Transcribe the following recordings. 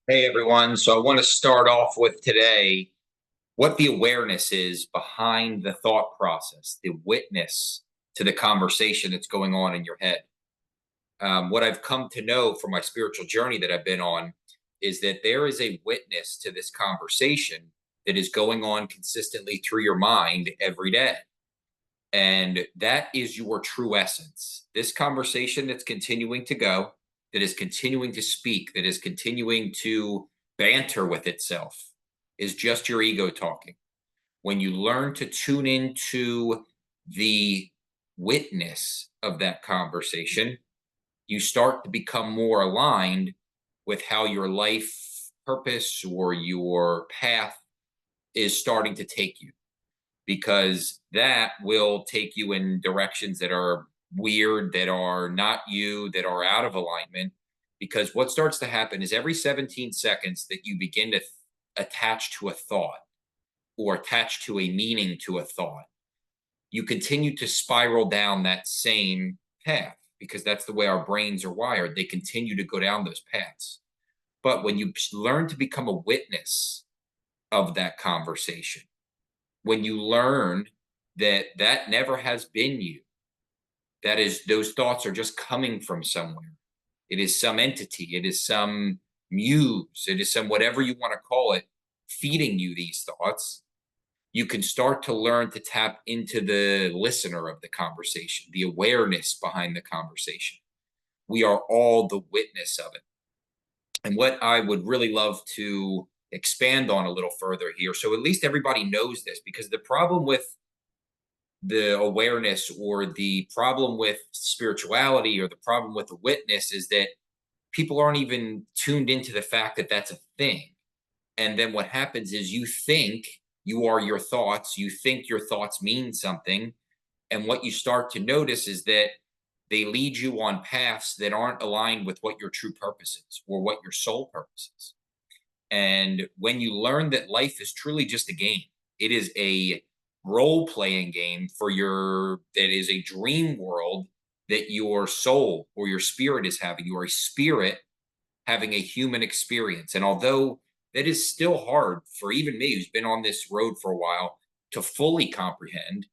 Hey everyone. So I want to start off with today what the awareness is behind the thought process, the witness to the conversation that's going on in your head. What I've come to know from my spiritual journey that I've been on is that there is a witness to this conversation that is going on consistently through your mind every day. And that is your true essence. This conversation that's continuing to go, that is continuing to speak, that is continuing to banter with itself, is just your ego talking. When you learn to tune into the witness of that conversation, you start to become more aligned with how your life purpose or your path is starting to take you, because that will take you in directions that are weird, that are not you, that are out of alignment. Because what starts to happen is every 17 seconds that you begin to attach to a thought or attach to a meaning to a thought, you continue to spiral down that same path, because that's the way our brains are wired. They continue to go down those paths. But when you learn to become a witness of that conversation, when you learn that that never has been you, that is, those thoughts are just coming from somewhere. It is some entity, it is some muse, it is some whatever you want to call it, feeding you these thoughts. You can start to learn to tap into the listener of the conversation, the awareness behind the conversation. We are all the witness of it. And what I would really love to expand on a little further here, so at least everybody knows this, because the problem with the awareness or the problem with spirituality or the problem with the witness is that people aren't even tuned into the fact that that's a thing. And then what happens is you think you are your thoughts, you think your thoughts mean something. And what you start to notice is that they lead you on paths that aren't aligned with what your true purpose is or what your soul purpose is. And when you learn that life is truly just a game, it is a role playing game for your, that is a dream world that your soul or your spirit is having. You are a spirit having a human experience. And although that is still hard for even me, who's been on this road for a while, to fully comprehend,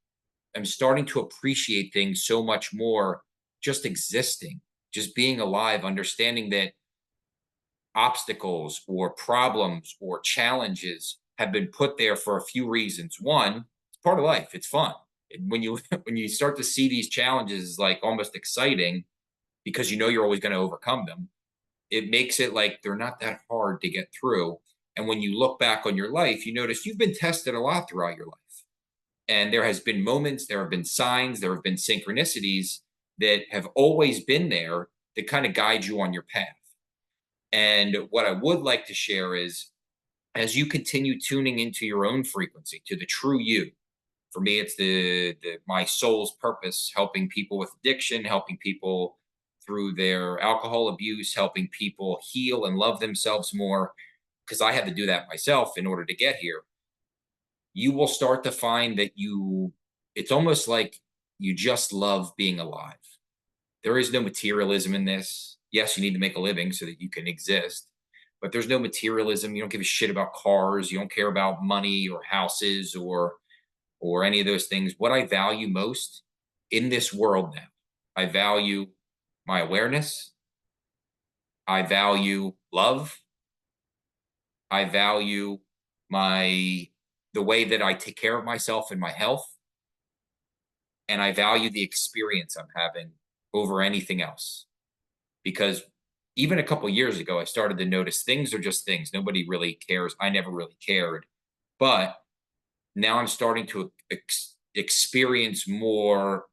I'm starting to appreciate things so much more, just existing, just being alive, understanding that obstacles or problems or challenges have been put there for a few reasons. One, it's part of life. It's fun. When you when you start to see these challenges like almost exciting because you know you're always going to overcome them, it makes it like they're not that hard to get through. And when you look back on your life, you notice you've been tested a lot throughout your life. And there has been moments, there have been signs, there have been synchronicities that have always been there that kind of guide you on your path. And what I would like to share is, as you continue tuning into your own frequency, to the true you. For me, it's the my soul's purpose, helping people with addiction, helping people through their alcohol abuse, helping people heal and love themselves more. Because I had to do that myself in order to get here. You will start to find that it's almost like you just love being alive. There is no materialism in this. Yes, you need to make a living so that you can exist, but there's no materialism. You don't give a shit about cars. You don't care about money or houses or any of those things. What I value most in this world now, I value my awareness. I value love. I value my the way that I take care of myself and my health, and I value the experience I'm having over anything else. Because even a couple years ago, I started to notice things are just things. Nobody really cares. I never really cared. But now I'm starting to experience more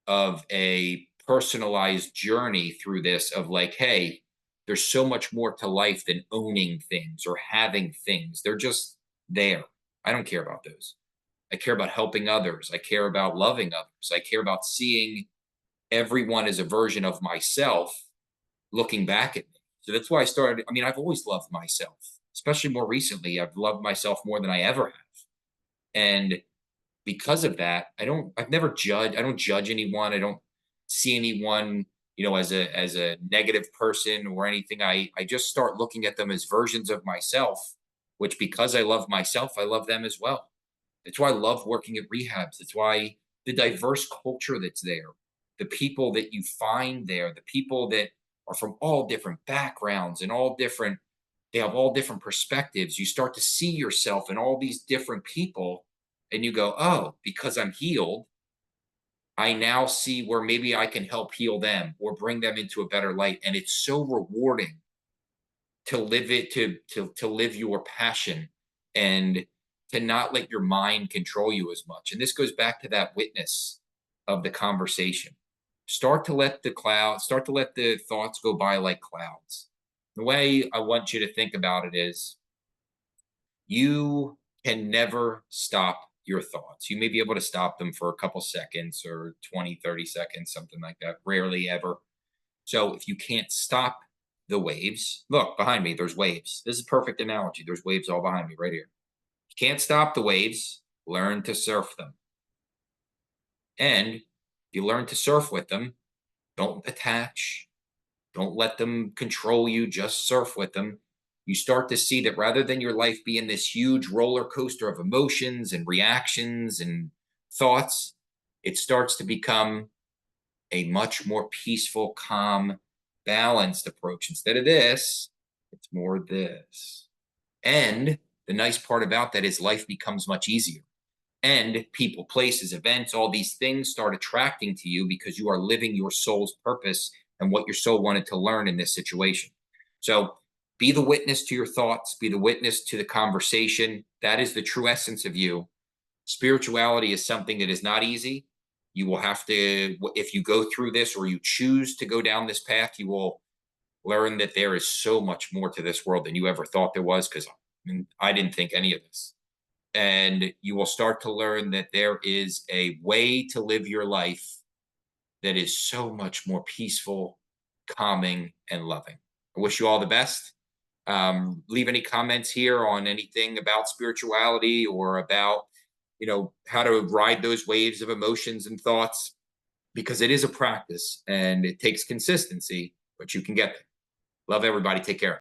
of a personalized journey through this of like, hey, there's so much more to life than owning things or having things. They're just there. I don't care about those. I care about helping others. I care about loving others. I care about seeing everyone as a version of myself looking back at me. So that's why I started. I mean, I've always loved myself, especially more recently. I've loved myself more than I ever have. And because of that, I've never judged, I don't judge anyone. I don't see anyone as a negative person or anything. I just start looking at them as versions of myself, which because I love myself, I love them as well. It's why I love working at rehabs. It's why the diverse culture that's there, the people that you find there, the people that are from all different backgrounds and all different, they have all different perspectives. You start to see yourself in all these different people and you go, oh, because I'm healed, I now see where maybe I can help heal them or bring them into a better light. And it's so rewarding to live it, to live your passion and to not let your mind control you as much. And this goes back to that witness of the conversation. Start to let the thoughts go by like clouds. The way I want you to think about it is you can never stop your thoughts. You may be able to stop them for a couple seconds or 20, 30 seconds, something like that. Rarely ever. So if you can't stop the waves, look behind me, there's waves. This is a perfect analogy. There's waves all behind me right here. You can't stop the waves, learn to surf them. And if you learn to surf with them, don't attach, don't let them control you, just surf with them. You start to see that rather than your life being this huge roller coaster of emotions and reactions and thoughts, it starts to become a much more peaceful, calm, balanced approach. Instead of this, it's more this. And the nice part about that is life becomes much easier. And people, places, events, all these things start attracting to you because you are living your soul's purpose and what your soul wanted to learn in this situation. So be the witness to your thoughts, be the witness to the conversation. That is the true essence of you. Spirituality is something that is not easy. You will have to, if you go through this or you choose to go down this path, you will learn that there is so much more to this world than you ever thought there was. Because I didn't think any of this. And you will start to learn that there is a way to live your life that is so much more peaceful, calming, and loving. I wish you all the best. Leave any comments here on anything about spirituality or about how to ride those waves of emotions and thoughts, because it is a practice and it takes consistency, but you can get there. Love everybody. Take care.